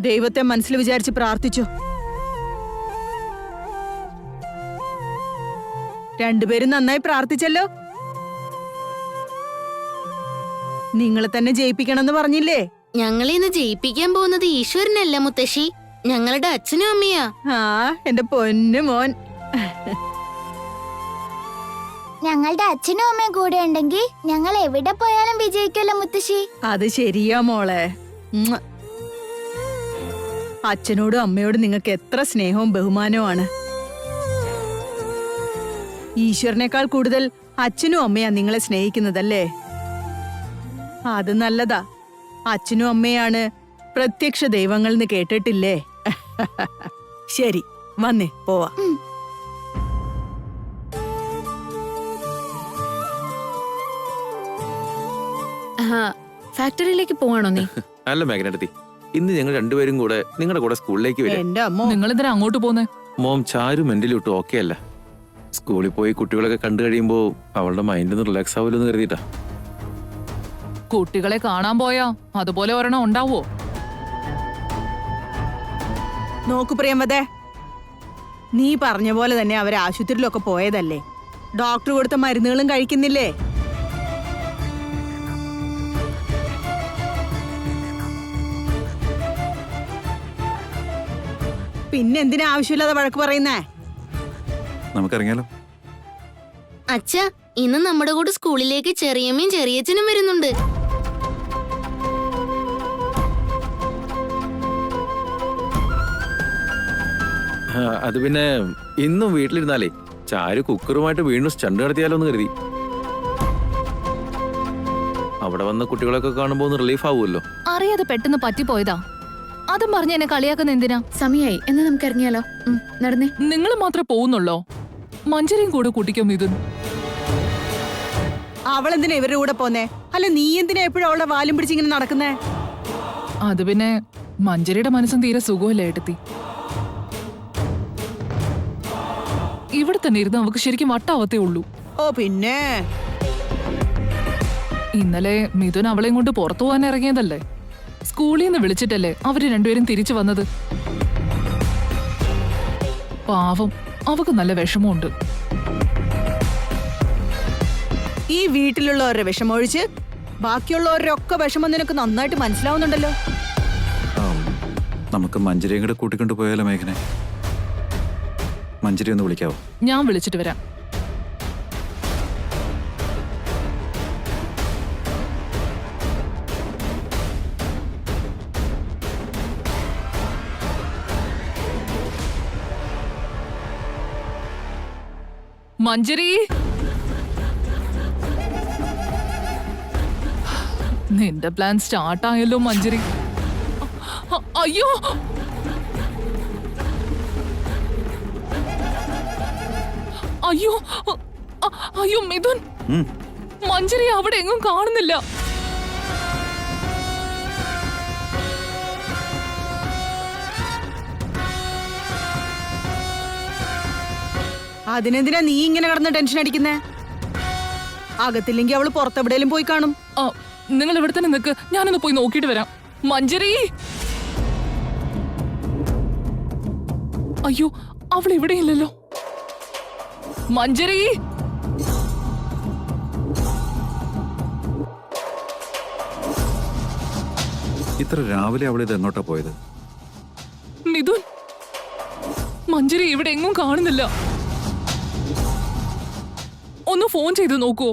ദൈവത്തെ മനസ്സിൽ വിചാരിച്ച് പ്രാർത്ഥിച്ചു. രണ്ടുപേരും നന്നായി പ്രാർത്ഥിച്ചല്ലോ. നിങ്ങളെ തന്നെ ജയിപ്പിക്കണമെന്ന് പറഞ്ഞില്ലേ? ഞങ്ങളിന്ന് ജയിപ്പിക്കാൻ പോകുന്നത് ഈശ്വരനല്ല മുത്തശ്ശി, ഞങ്ങളുടെ അച്ഛനും അമ്മയാ. ആ എന്റെ പൊന്നു മോൻ. ഞങ്ങളുടെ അച്ഛനും അമ്മയും കൂടെ ഉണ്ടെങ്കിൽ ഞങ്ങൾ എവിടെ പോയാലും വിജയിക്കല്ലോ മുത്തശ്ശി. അത് ശരിയാ മോളെ. ഉമ്മ. അച്ഛനോടും അമ്മയോടും നിങ്ങൾക്ക് എത്ര സ്നേഹവും ബഹുമാനവുമാണ്. ഈശ്വരനേക്കാൾ കൂടുതൽ അച്ഛനും അമ്മയാ നിങ്ങളെ സ്നേഹിക്കുന്നതല്ലേ? അത് നല്ലതാ. അച്ഛനും അമ്മയാണ് പ്രത്യക്ഷ ദൈവങ്ങൾ എന്ന് കേട്ടിട്ടില്ലേ? ശരി, വന്നേ പോവാ. ഫാക്ടറിയിലേക്ക് പോവാണോ നീ? അല്ല മേഘനടുത്തി, ഇന്ന് ഞങ്ങൾ രണ്ടുപേരും കൂടെ നിങ്ങളുടെ കൂടെ സ്കൂളിലേക്ക് വരും. എന്റെ അമ്മ, നിങ്ങൾ എന്തിനാ അങ്ങോട്ട് പോന്നെ? മോം ചാരു മെന്റലി ഒട്ടും ഓക്കെ അല്ല. സ്കൂളിൽ പോയി കുട്ടികളൊക്കെ കണ്ടു കഴിയുമ്പോ അവളുടെ മൈൻഡ് ഒന്ന് റിലാക്സ് ആവുമല്ലോ എന്ന് കരുതിയിട്ടാ. കുട്ടികളെ കാണാൻ പോയാ അതുപോലെ ഒരെണ്ണം ഉണ്ടാവോ? നോക്കു പ്രിയമതേ, നീ പറഞ്ഞ പോലെ തന്നെ അവർ ആശുപത്രിയിലൊക്കെ പോയതല്ലേ? ഡോക്ടർ കൊടുത്ത മരുന്നുകളും കഴിക്കുന്നില്ലേ? പിന്നെന്തിനാ ആവശ്യമില്ലാതെ വഴക്ക് പറയുന്നേ? നമുക്കിറങ്ങിയാലോ? അച്ഛാ, ഇന്ന് നമ്മുടെ കൂടെ സ്കൂളിലേക്ക് ചെറിയമ്മയും ചെറിയച്ഛനും വരുന്നുണ്ട്. അത് പിന്നെ ഇന്നും വീട്ടിലിരുന്നാലേ ചാരു കുക്കറുമായിട്ട് വീണ്ടും സ്റ്റണ്ട് നടത്തിയാലോ എന്ന് കരുതി. അവിടെ വന്ന കുട്ടികളൊക്കെ കാണുമ്പോ ഒന്ന് റിലീഫ് ആവുമല്ലോ. അറിയാതെ പെട്ടെന്ന് പറ്റിപ്പോയതാ. അതും പറഞ്ഞ് എന്നെ കളിയാക്കുന്ന എന്തിനാ? സമയായി, എന്നാ നമുക്ക് ഇറങ്ങിയാലോ? നടന്നേ. നിങ്ങൾ മാത്രമേ പോകുന്നുള്ളോ? മഞ്ചരിയും കൂടെ കൂട്ടിക്കോ മിഥുൻ. അവളെന്തിനാ ഇവരുടെ കൂടെ പോന്നേ? അല്ല നീ എന്തിനാ എപ്പോഴും അവളുടെ വാലും പിടിച്ചിങ്ങനെ നടക്കുന്നേ? അത് പിന്നെ മഞ്ചരിയുടെ മനസ്സും തീരെ സുഖമല്ല ഏട്ടത്തി. ഇവിടെ തന്നെ ഇരുന്ന് അവക്ക് ശരിക്കും വട്ടാവത്തേ ഉള്ളൂ. ഓ പിന്നെ ഇന്നലെ മിഥുൻ അവളെയും കൊണ്ട് പുറത്തു പോകാൻ ഇറങ്ങിയതല്ലേ? സ്കൂളിൽ നിന്ന് വിളിച്ചിട്ടല്ലേ അവര് രണ്ടുപേരും തിരിച്ചു വന്നത്. പാവം, അവക്ക് നല്ല വിഷമമുണ്ട്. ഈ വീട്ടിലുള്ളവരുടെ വിഷമൊഴിച്ച് ബാക്കിയുള്ളവരുടെ ഒക്കെ വിഷമം നിനക്ക് നന്നായിട്ട് മനസ്സിലാവുന്നുണ്ടല്ലോ. നമുക്ക് മഞ്ജരിയും കൂടെ കൂട്ടിക്കൊണ്ട് പോയാലോ മേഘനെ? മഞ്ജരി ഒന്ന് വിളിക്കാവോ? ഞാൻ വിളിച്ചിട്ട് വരാം. മഞ്ജരി, നിന്റെ പ്ലാൻ സ്റ്റാർട്ടായല്ലോ മഞ്ജരി. അയ്യോ, അയ്യോ, അയ്യോ മിഥുൻ, മഞ്ജരി അവിടെ എങ്ങും കാണുന്നില്ല. അതിനെന്തിനാ നീ ഇങ്ങനെ കിടന്ന് ടെൻഷൻ അടിക്കുന്നേ? അകത്തില്ലെങ്കിൽ അവള് പുറത്തെവിടെയും പോയി കാണും. നിങ്ങൾ ഇവിടെ തന്നെ നിൽക്ക്, ഞാനൊന്ന് പോയി നോക്കിയിട്ട് വരാം. മഞ്ജരി, അയ്യോ അവൾ ഇവിടെ ഇല്ലല്ലോ. മഞ്ജരി, ഇത്ര രാവിലെ അവളിത് എങ്ങോട്ടാ പോയത്? മിഥുൻ, മഞ്ജരി ഇവിടെ എങ്ങും കാണുന്നില്ല. ഒന്ന് ഫോൺ ചെയ്ത് നോക്കുവോ?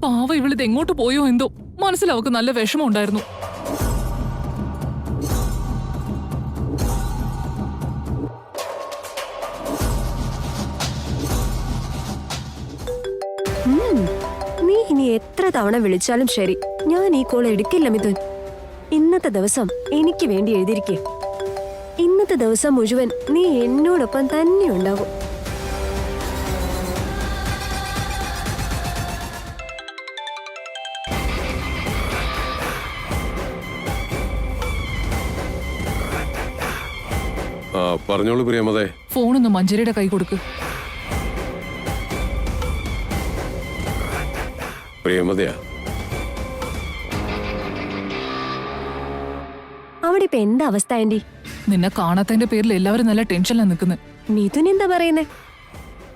പാവ ഇവളിത് എങ്ങോട്ട് പോയോ എന്തോ. മനസ്സിൽ അവക്ക് നല്ല വിഷമം ഉണ്ടായിരുന്നു. നീ ഇനി എത്ര തവണ വിളിച്ചാലും ശരി, ഞാൻ ഈ കോൾ എടുക്കില്ല മിഥുൻ. ഇന്നത്തെ ദിവസം എനിക്ക് വേണ്ടി എഴുതിയിരിക്കേ. ഇന്നത്തെ ദിവസം മുഴുവൻ നീ എന്നോടൊപ്പം തന്നെ ഉണ്ടാവും. പറഞ്ഞോളൂ പ്രിയമതേ. ഫോണൊന്ന് മഞ്ജരിയുടെ കൈ കൊടുക്ക്. പ്രിയമതയാ, അവിടെ ഇപ്പൊ എന്താ അവസ്ഥ ആന്റി? നിന്നെ കാണാത്തതിന്റെ പേരിൽ എല്ലാവരും നല്ല ടെൻഷനിലാണ് നിൽക്കുന്നത്. മിഥുൻ എന്താ പറയുന്നേ?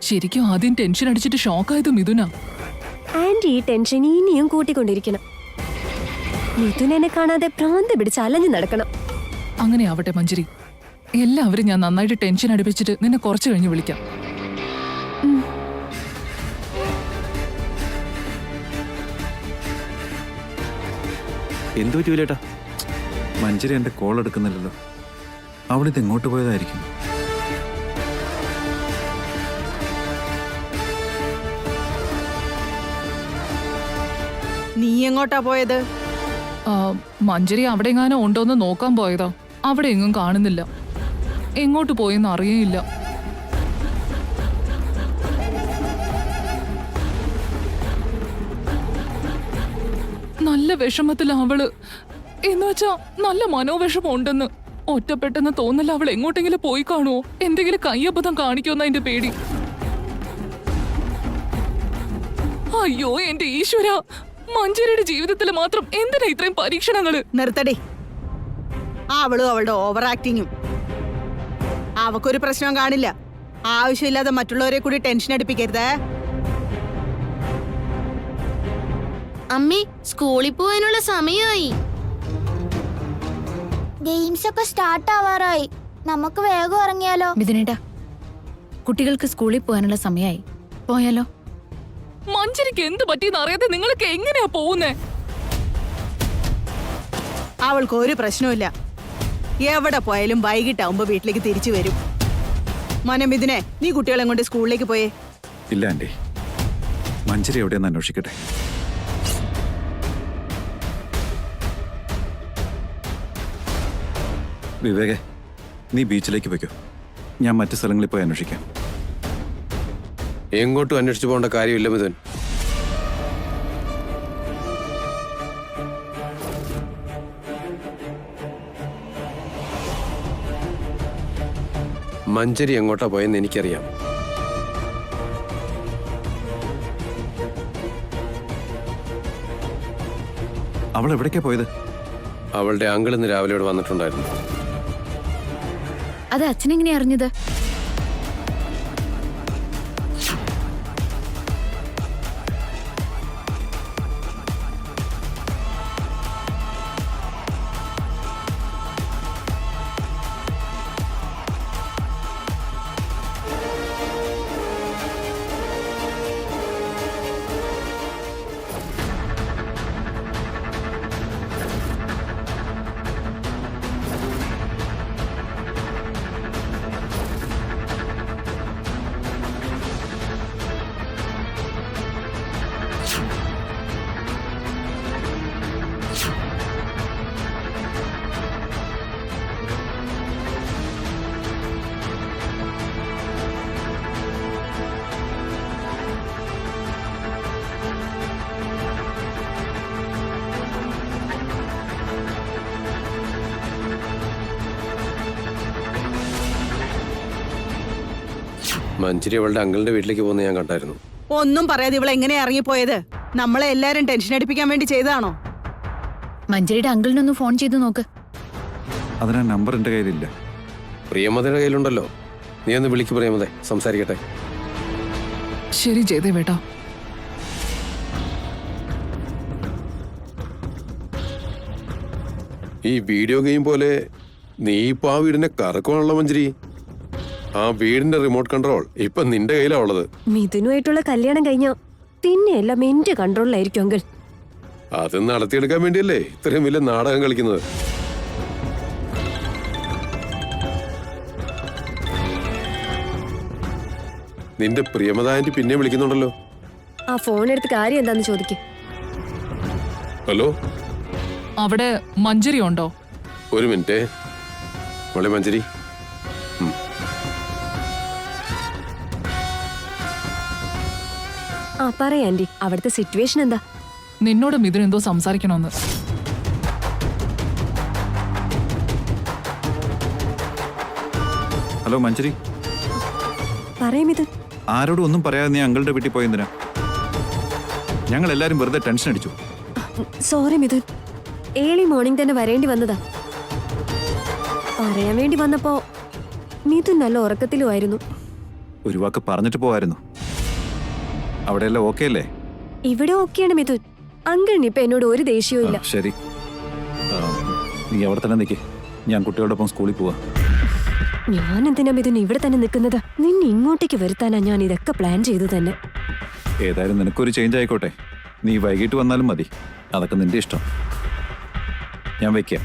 ശരിക്കും ആദ്യം ടെൻഷൻ അടിച്ചിട്ട് ഷോക്കായത് മിഥുനാ. ആന്റി ഈ ടെൻഷൻ ഇനിയും കൂട്ടിക്കൊണ്ടിരിക്കണം. മിഥുൻ എന്നെ കാണാതെ ഭ്രാന്ത് പിടിച്ച് അലഞ്ഞു നടക്കണം. അങ്ങനെ ആവട്ടെ മഞ്ജരി. എല്ലാവരും ഞാൻ നന്നായിട്ട് ടെൻഷൻ അടുപ്പിച്ചിട്ട് നിന്നെ കുറച്ച് കഴിഞ്ഞ് വിളിക്കാം. എന്തു പറ്റൂലേട്ടാ? മഞ്ജരി എന്റെ കോൾ എടുക്കുന്നില്ലല്ലോ. അവളിത് എങ്ങോട്ട് പോയതായിരിക്കും? നീ എങ്ങോട്ടാ പോയത്? മഞ്ജരി അവിടെ എങ്ങാനും ഉണ്ടോന്ന് നോക്കാൻ പോയതാ. അവിടെ എങ്ങും കാണുന്നില്ല. എങ്ങോട്ട് പോയെന്ന് അറിയേയില്ല. നല്ല വിഷമത്തില അവള്. എന്നുവെച്ചാ നല്ല മനോവിഷമം ഉണ്ടെന്ന്. ഒറ്റപ്പെട്ടെന്ന് തോന്നല അവൾ എങ്ങോട്ടെങ്കിലും പോയി കാണുവോ, എന്തെങ്കിലും കയ്യബദ്ധം കാണിക്കുമെന്ന എന്റെ പേടി. അയ്യോ എന്റെ ഈശ്വര, മഞ്ജരിയുടെ ജീവിതത്തിൽ മാത്രം എന്തിനാ ഇത്രയും പരീക്ഷണങ്ങള്? നിർത്തടി. അവളും അവളുടെ ഓവർ ആക്ടിങ്ങും. അവക്കൊരു പ്രശ്നവും കാണില്ല. ആവശ്യമില്ലാതെ മറ്റുള്ളവരെ കൂടി ടെൻഷൻ അടിപ്പിക്കരുതേ. അമ്മേ, സ്കൂളിൽ പോവാനുള്ള സമയമായി. ഗെയിംസ് ഒക്കെ സ്റ്റാർട്ട് ആവാറായി. നമുക്ക് വേഗം ഇറങ്ങിയാലോ? മിഥുനേട്ടാ, കുട്ടികൾക്ക് സ്കൂളിൽ പോകാനുള്ള സമയമായി. പോയാലോ? മഞ്ജരിക്ക് എന്ത് പറ്റിയെന്ന് അറിയാതെ നിങ്ങളൊക്കെ എങ്ങനെയാ പോകുന്നേ? അവൾക്ക് ഒരു പ്രശ്നവുമില്ല. എവിടെ പോയാലും വൈകിട്ടാവുമ്പോ വീട്ടിലേക്ക് തിരിച്ചു വരും. മനമിതിനെ, നീ കുട്ടികളെ കൊണ്ട് സ്കൂളിലേക്ക് പോയേ? ഇല്ല ആന്റി, മഞ്ജരി എവിടെയെന്ന് അന്വേഷിക്കട്ടെ. വിവേകെ, നീ ബീച്ചിലേക്ക് പോയിക്കോ. ഞാൻ മറ്റു സ്ഥലങ്ങളിൽ പോയി അന്വേഷിക്കാം. എങ്ങോട്ടും അന്വേഷിച്ചു പോകേണ്ട കാര്യമില്ല മിഥുൻ. മഞ്ജരി എങ്ങോട്ടാ പോയെന്ന് എനിക്കറിയാം. അവൾ എവിടേക്കാ പോയത്? അവളുടെ അങ്കിൾ ഇന്ന് രാവിലെ ഇവിടെ വന്നിട്ടുണ്ടായിരുന്നു. അത് അച്ഛനെങ്ങനെയാ അറിഞ്ഞത്? മഞ്ജരി അവളുടെ അങ്കിളിന്റെ വീട്ടിലേക്ക് പോകുന്ന ഞാൻ കണ്ടായിരുന്നു. ഒന്നും പറയാതെ ഇവളെ എങ്ങനെയാ ഇറങ്ങിപ്പോയത്? നമ്മളെ എല്ലാരും ടെൻഷൻ അടിപ്പിക്കാൻ വേണ്ടി ചെയ്തതാണോ? മഞ്ജരിയുടെ അങ്കിളിനൊന്ന് ഫോൺ ചെയ്ത് നോക്ക്. അതിനാ നമ്പർ എന്റെ കയ്യിലില്ല. പ്രിയമതയുടെ കയ്യിലുണ്ടല്ലോ. നീ ഒന്ന് വിളിക്ക് പ്രിയമതെ, സംസാരിക്കട്ടെ. ശരി ജയദേവേട്ടാ. ഈ വീഡിയോ ഗെയിം പോലെ നീ ഇപ്പൊ ആ വീടിനെ കറക്കുവാണല്ലോ മഞ്ജരി. ആ വീടിന്റെ റിമോട്ട് കൺട്രോൾ ഇപ്പൊ നിന്റെ കയ്യിലാ ഉള്ളത്. മിഥുനുമായിട്ടുള്ള കല്യാണം കഴിഞ്ഞാ പിന്നെ എല്ലാം എന്റെ കൺട്രോളിലായിരിക്കും അങ്കിൾ. അത് നടത്തിയെടുക്കാൻ വേണ്ടിയല്ലേ ഇത്രയും വലിയ നാടകം കളിക്കുന്നത്. നിന്റെ പ്രിയമത ആന്റി പിന്നെ വിളിക്കുന്നുണ്ടല്ലോ. ആ ഫോൺ എടുത്ത് കാര്യം എന്താന്ന് ചോദിക്കും. ഹലോ, അവിടെ മഞ്ജരി ഉണ്ടോ? ഒരു മിനിറ്റ് മോളെ മഞ്ജരി. ആ പറയാ ആന്റി, അവിടുത്തെ സിറ്റുവേഷൻ എന്താ? നിന്നോട് മിഥുൻ എന്തോ സംസാരിക്കണമെന്ന്. ഹലോ മഞ്ജരി. പറയും മിഥുൻ. ആരോടും ഒന്നും പറയാതെ നീ അങ്കിളുടെ വീട്ടിൽ പോയെന്തിനാ? ഞങ്ങൾ എല്ലാരും വെറുതെ ടെൻഷൻ അടിച്ചു. സോറി മിഥുൻ, ഏർലി മോർണിംഗ് തന്നെ വരേണ്ടി വന്നതാ. പറയാൻ വേണ്ടി വന്നപ്പോ മിഥുൻ നല്ല ഉറക്കത്തിലുമായിരുന്നു. ഒരു വാക്ക് പറഞ്ഞിട്ട് പോവായിരുന്നു. അവിടെയെല്ലാം ഓക്കെ അല്ലേ? ഇവിടെ ഓക്കെയാണ് മിഥുൻ. അങ്കിളിന് ഇപ്പൊ എന്നോട് ഒരു ദേഷ്യവും ഇല്ല. ശരി, നീ അവിടെ തന്നെ നിൽക്കേ. ഞാൻ കുട്ടികളോടൊപ്പം സ്കൂളിൽ പോവാ. ഞാൻ എന്തിനാ മിഥുൻ ഇവിടെ തന്നെ നിൽക്കുന്നത്? നിന്നെ ഇങ്ങോട്ടേക്ക് വരുത്താനാ ഞാൻ ഇതൊക്കെ പ്ലാൻ ചെയ്തു തന്നെ. ഏതായാലും നിനക്കൊരു ചേഞ്ച് ആയിക്കോട്ടെ. നീ വൈകിട്ട് വന്നാലും മതി, അതൊക്കെ നിന്റെ ഇഷ്ടം. ഞാൻ വെക്കാം.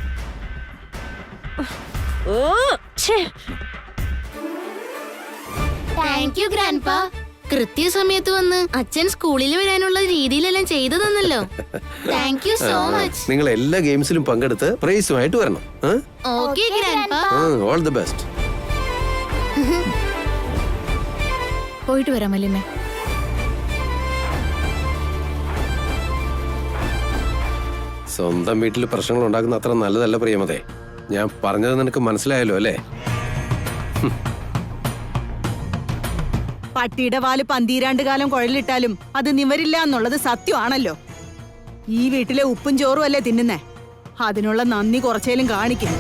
Thank you grandpa. കൃത്യസമയത്ത് വന്ന് അച്ഛൻ സ്കൂളിൽ വരാനുള്ള രീതിയിലെല്ലാം ചെയ്തു തന്നല്ലോ. Thank you so much. നിങ്ങൾ എല്ലാ ഗെയിംസിലും പങ്കെടുത്ത് പ്രൈസുമായിട്ട് വരണം. Okay grandpa. All the best. പോയിട്ട് വരാം വല്യമ്മേ. സ്വന്തം വീട്ടിൽ പ്രശ്നങ്ങൾ ഉണ്ടാക്കുന്ന അത്ര നല്ലതല്ല പ്രിയമതേ. ഞാൻ പറഞ്ഞത് നിനക്ക് മനസ്സിലായല്ലോ അല്ലേ? പട്ടിയുടെ വാല് പന്തീരാണ്ട് കാലം കുഴലിട്ടാലും അത് നിവരില്ല എന്നുള്ളത് സത്യമാണല്ലോ. ഈ വീട്ടിലെ ഉപ്പും ചോറും അല്ലേ തിന്നുന്നേ. അതിനുള്ള നന്ദി കുറച്ചേലും കാണിക്കും.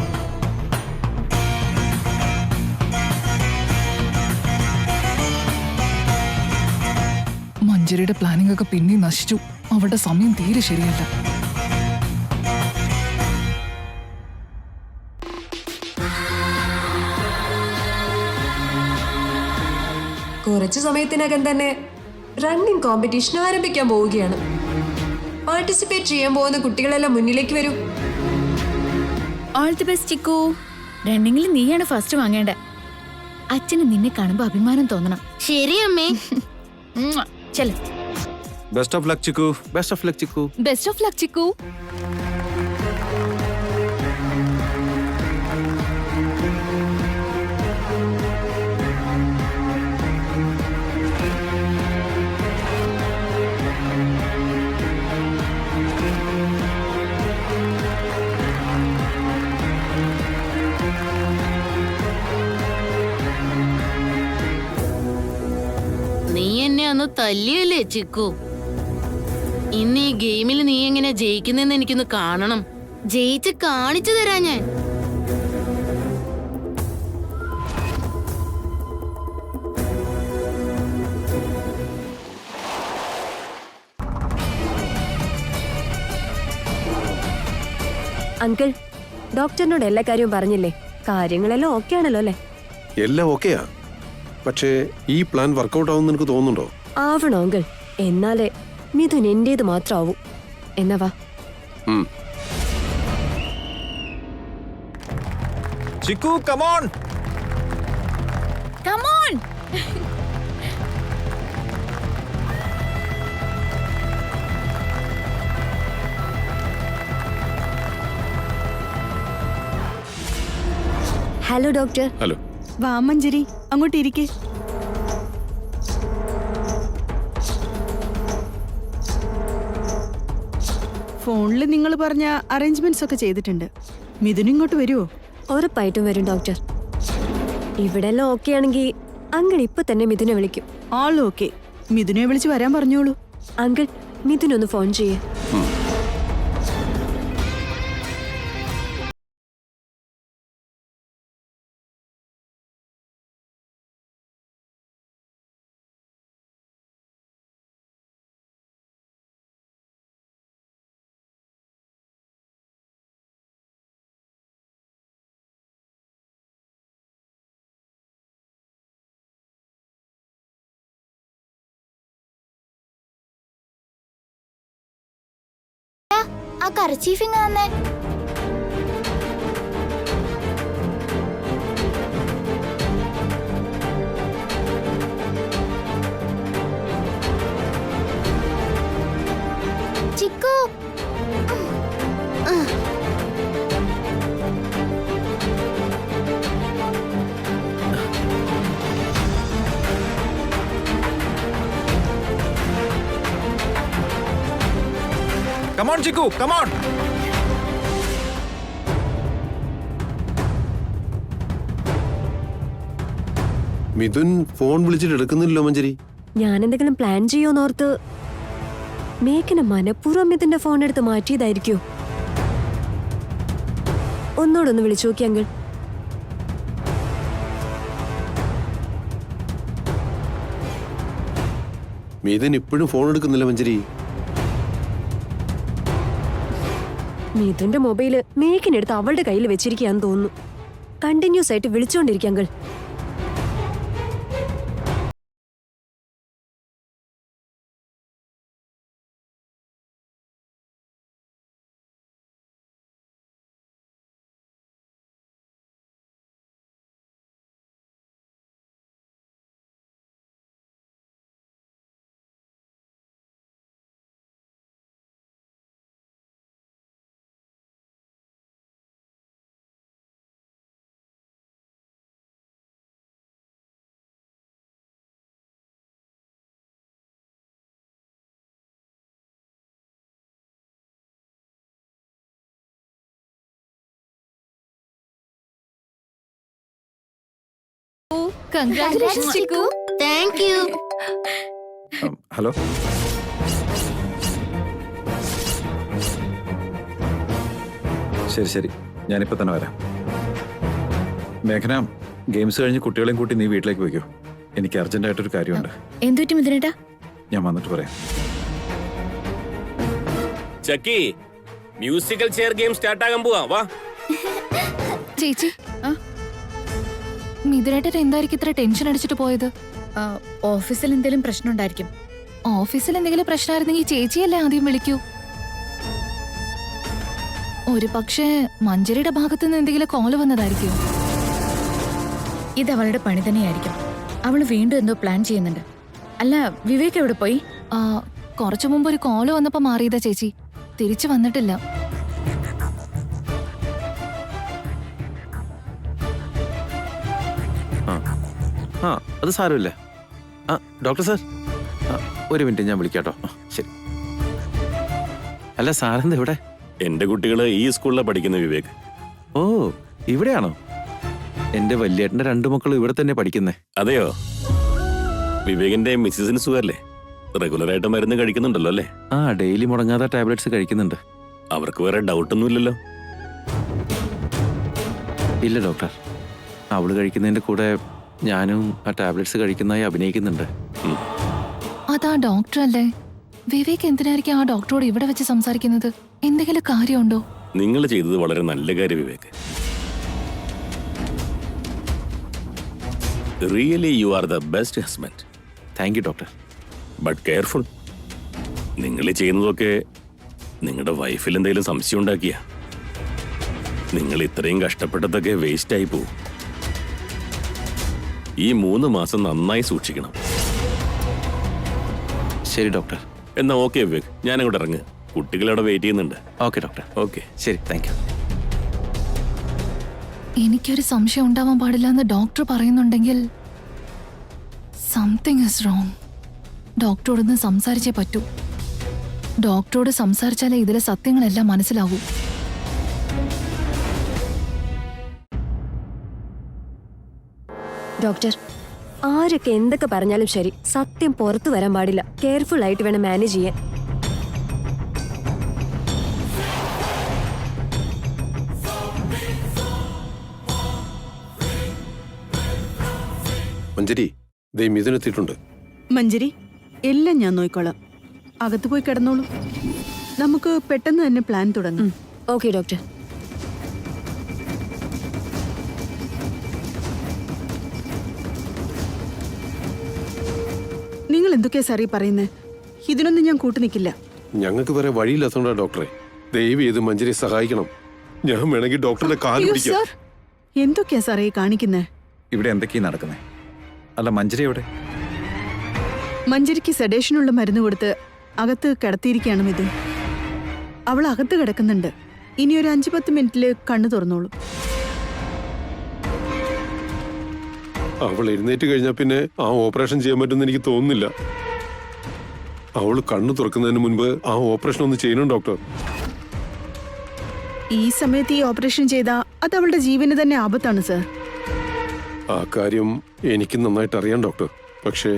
മഞ്ജരിയുടെ പ്ലാനിംഗ് ഒക്കെ പിന്നെ നശിച്ചു. അവളുടെ സമയം തീരെ ശരിയല്ല. കുറച്ചു സമയത്തിനകം തന്നെ റണ്ണിംഗ് കോമ്പറ്റീഷൻ ആരംഭിക്കാൻ പോവുകയാണ്. പാർട്ടിസിപ്പേറ്റ് ചെയ്യാൻ പോകുന്ന കുട്ടികളെല്ലാം മുന്നിലേക്ക് വരൂ. All the best Chikku. റണ്ണിങ്ങിൽ നീയാണ് ഫസ്റ്റ് വാങ്ങേണ്ടേ. അച്ഛന് നിന്നെ കാണുമ്പോ അഭിമാനം തോന്നണം. ശരി അമ്മേ. ചെല്. Best of luck Chikku. Best of luck Chikku. Best of luck Chikku. നീ എന്നെ അന്ന് തല്ലിയല്ലേ ചിക്കു? ഇന്ന് ഈ ഗെയിമിൽ നീ എങ്ങനെ ജയിക്കുന്നെന്ന് എനിക്കൊന്ന് കാണണം. ജയിച്ച് കാണിച്ചു തരാ ഞാൻ. അങ്കിൾ, ഡോക്ടറിനോട് എല്ലാ കാര്യവും പറഞ്ഞില്ലേ? കാര്യങ്ങളെല്ലാം ഓക്കെ ആണല്ലോ അല്ലേ? എല്ലാം ഓക്കെയാ. പക്ഷേ ഈ പ്ലാൻ വർക്കൗട്ട് ആവുമെന്ന് എനിക്ക് തോന്നുന്നുണ്ടോ? ആവണോ അങ്കിൾ? എന്നാലേ മിഥുൻ എന്റേത് മാത്രമാവൂ. എന്നാ വാ. Chikku come on. Come on. Hello doctor. Hello. വാ മഞ്ജരി, അങ്ങോട്ട് ഇരിക്കേ. ഫോണിൽ നിങ്ങൾ പറഞ്ഞ അറേഞ്ച്മെന്റ്സ് ഒക്കെ ചെയ്തിട്ടുണ്ട്. മിഥുൻ ഇങ്ങോട്ട് വരുമോ? ഉറപ്പായിട്ടും വരും ഡോക്ടർ. ഇവിടെ എല്ലാം ഓക്കെ ആണെങ്കിൽ അങ്കിൾ ഇപ്പൊ തന്നെ മിഥുനെ വിളിക്കും. ആൾ ഓക്കെ. മിഥുനെ വിളിച്ച് വരാൻ പറഞ്ഞോളൂ. അങ്കിൾ, മിഥുനൊന്ന് ഫോൺ ചെയ്യേ. ആ കർച്ചീഫിങ് തന്നെ. Chikku, come on Chikku come on. Mithun phone വിളിച്ചിട്ട് എടുക്കുന്നില്ലല്ലോ മഞ്ജരി. ഞാൻ എന്തെങ്കിലും പ്ലാൻ ചെയ്യോന്നോർത്ത് മേഘന മനഃപൂർവ്വം മിഥുന്റെ ഫോൺ എടുത്ത് മാറ്റിയതായിരിക്കോ? ഒന്നോടൊന്ന് വിളിച്ചു നോക്കി അങ്കിൾ. മിഥുൻ ഇപ്പോഴും ഫോൺ എടുക്കുന്നില്ല മഞ്ജരി. മിഥുന്റെ മൊബൈല് മേഘിനെടുത്ത് അവളുടെ കയ്യിൽ വെച്ചിരിക്കാന്ന് തോന്നുന്നു. കണ്ടിന്യൂസ് ആയിട്ട് വിളിച്ചോണ്ടിരിക്കുക uncle. Congratulations Chikku. Thank you. Hello. ശരി ശരി, ഞാനിപ്പോ തന്നെ വരാം. മേഘന, ഗെയിംസ് കഴിഞ്ഞ് കുട്ടികളെയും കൂട്ടി നീ വീട്ടിലേക്ക് പോയിക്കോ. എനിക്ക് അർജന്റായിട്ടൊരു കാര്യമുണ്ട്. എന്തുപറ്റി മിഥുനേട്ടാ? ഞാൻ വന്നിട്ട് പറയാം. ചക്കി, മ്യൂസിക്കൽ ചെയർ ഗെയിം സ്റ്റാർട്ട് ആകാൻ പോവാ. വാ ചേച്ചി, മിഥുനേട്ടൻ എന്തായിരിക്കും ഇത്ര ടെൻഷൻ അടിച്ചിട്ട് പോയത്? ഓഫീസിൽ എന്തെങ്കിലും പ്രശ്നം ഉണ്ടായിരിക്കും. ഓഫീസിൽ എന്തെങ്കിലും പ്രശ്നമായിരുന്നെങ്കിൽ ചേച്ചിയല്ലേ ആദ്യം വിളിക്കൂ. ഒരു പക്ഷേ മഞ്ജരിയുടെ ഭാഗത്തു നിന്ന് എന്തെങ്കിലും കോള് വന്നതായിരിക്കും. ഇത് അവളുടെ പണി തന്നെയായിരിക്കും. അവള് വീണ്ടും എന്തോ പ്ലാൻ ചെയ്യുന്നുണ്ട്. അല്ല, വിവേക് എവിടെ പോയി? കുറച്ചു മുമ്പ് ഒരു കോള് വന്നപ്പോ മാറിയതാ ചേച്ചി, തിരിച്ചു വന്നിട്ടില്ല. അത് സാരമില്ല. ഡോക്ടർ സാർ, ഒരു മിനിറ്റ്, ഞാൻ വിളിക്കാട്ടോ. ശരി. അല്ല, സാറെന്താ ഇവിടെ? എന്റെ കുട്ടികള് ഈ സ്കൂളിലാണ് പഠിക്കുന്ന വിവേക്. ഓ, ഇവിടെയാണോ? എന്റെ വല്യേട്ടന്റെ 2 മക്കളും ഇവിടെ തന്നെ പഠിക്കുന്നേ. അതെയോ? വിവേകിന്റെ മിസ്സിസിന് സുഖല്ലേ? റെഗുലറായിട്ട് മരുന്ന് കഴിക്കുന്നുണ്ടല്ലോ അല്ലേ? ഡെയിലി മുടങ്ങാതെ ടാബ്ലറ്റ്സ് കഴിക്കുന്നുണ്ട്. അവർക്ക് വേറെ ഡൗട്ടൊന്നും ഇല്ലല്ലോ? ഇല്ല ഡോക്ടർ, അവള് കഴിക്കുന്നതിന്റെ കൂടെ ഞാനും ആ ടാബ്ലറ്റ്സ് കഴിക്കുന്നതായി അഭിനയിക്കുന്നുണ്ട്. അതാ ഡോക്ടർ അല്ലേ? വിവേക് എന്തിനായിരിക്കും ആ ഡോക്ടറോട് ഇവിടെ വെച്ച് സംസാരിക്കുന്നത്? എന്തെങ്കിലും കാര്യമുണ്ടോ? നിങ്ങൾ ചെയ്തത് വളരെ നല്ല കാര്യം Vivek. Really you are the best husband. Thank you doctor. But careful. നിങ്ങൾ ചെയ്യുന്നതൊക്കെ നിങ്ങളുടെ വൈഫിൽ എന്തെങ്കിലും സംശയം ഉണ്ടാക്കിയ നിങ്ങൾ ഇത്രയും കഷ്ടപ്പെട്ടതൊക്കെ വേസ്റ്റ് ആയി പോവും. ഈ 3 മാസം നന്നായി സൂക്ഷിക്കണം. ശരി ഡോക്ടർ. എന്നാ ഓക്കെ വിവേക്, ഞാനങ്ങോട്ട് ഇറങ്ങ്. കുട്ടികളവിടെ വെയിറ്റ് ചെയ്യുന്നുണ്ട്. Okay doctor. ഓക്കെ ശരി, താങ്ക് യു. എനിക്കൊരു സംശയം ഉണ്ടാവാൻ പാടില്ല എന്ന് ഡോക്ടർ പറയുന്നുണ്ടെങ്കിൽ സംതിങ് ഇസ് റോങ്. ഡോക്ടറോടൊന്ന് സംസാരിച്ചേ പറ്റൂ. ഡോക്ടറോട് സംസാരിച്ചാലേ ഇതിലെ സത്യങ്ങളെല്ലാം മനസ്സിലാവൂ. ഡോക്ടർ, ആരൊക്കെ എന്തൊക്കെ പറഞ്ഞാലും ശരി, സത്യം പുറത്തു വരാൻ പാടില്ല. കെയർഫുൾ ആയിട്ട് വേണം മാനേജ് ചെയ്യാൻ. മഞ്ജരി, ദേ മിഥുനെത്തിയിട്ടുണ്ട്. മഞ്ജരി, എല്ലാം ഞാൻ നോക്കിക്കോളാം. അകത്ത് പോയി കിടന്നോളൂ. നമുക്ക് പെട്ടെന്ന് തന്നെ പ്ലാൻ തുടങ്ങാം. Okay doctor. നിങ്ങൾ എന്തൊക്കെയാ സാറീ പറയുന്നേ? ഇതിനൊന്നും ഞാൻ കൂട്ടു നിൽക്കില്ല. ഞങ്ങൾക്ക് വേറെ വഴിയില്ലാത്തോണ്ടാ ഡോക്ടറെ. ദയവ് ചെയ്ത് മഞ്ജരി സഹായിക്കണം. ഞാൻ വേണമെങ്കിൽ ഡോക്ടറുടെ കാല് അയ്യോ പിടിക്കാം. സാർ, എന്തൊക്കെയാ സാറേ കാണിക്കുന്നേ? ഇവിടെ എന്തൊക്കെയാ നടക്കുന്നേ? അല്ല, മഞ്ജരി എവിടെ? മഞ്ജരിക്ക് സെഡേഷനുള്ള മരുന്ന് കൊടുത്ത് അകത്ത് കിടത്തിയിരിക്കുകയാണ് മിഥുൻ. അവൾ അകത്ത് കിടക്കുന്നുണ്ട്. ഇനി ഒരു 5-10 മിനിറ്റില് കണ്ണു തുറന്നോളൂ. അവൾ എഴുന്നേറ്റ് കഴിഞ്ഞാൽ പിന്നെ ആ ഓപ്പറേഷൻ ചെയ്യാൻ പറ്റുമെന്ന് എനിക്ക് തോന്നുന്നില്ല. അവൾ കണ്ണു തുറക്കുന്നതിന് മുൻപ് ആ ഓപ്പറേഷൻ ഒന്ന് ചെയ്യണം ഡോക്ടർ. ഈ സമയത്ത് ഈ ഓപ്പറേഷൻ ചെയ്താൽ അത് അവളുടെ ജീവന് തന്നെ ആപത്താണ് സാർ. ആ കാര്യം എനിക്ക് നന്നായിട്ട് അറിയാം ഡോക്ടർ. പക്ഷേ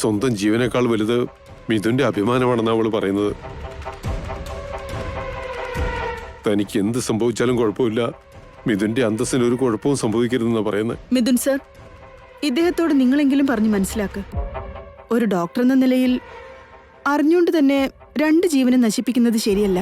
സ്വന്തം ജീവനേക്കാൾ വലുത് മിഥുന്റെ അഭിമാനമാണെന്ന് അവൾ പറയുന്നത്. തനിക്ക് എന്ത് സംഭവിച്ചാലും കുഴപ്പമില്ല, മിഥുന്റെ അന്തസ്സിന് ഒരു കുഴപ്പവും സംഭവിക്കരുതെന്നാണ് പറയുന്നത്. മിഥുൻ സാർ, ഇദ്ദേഹത്തോട് നിങ്ങളെങ്കിലും പറഞ്ഞ് മനസ്സിലാക്ക്. ഒരു ഡോക്ടർ എന്ന നിലയിൽ അറിഞ്ഞുകൊണ്ട് തന്നെ 2 ജീവനെ നശിപ്പിക്കുന്നത് ശരിയല്ല.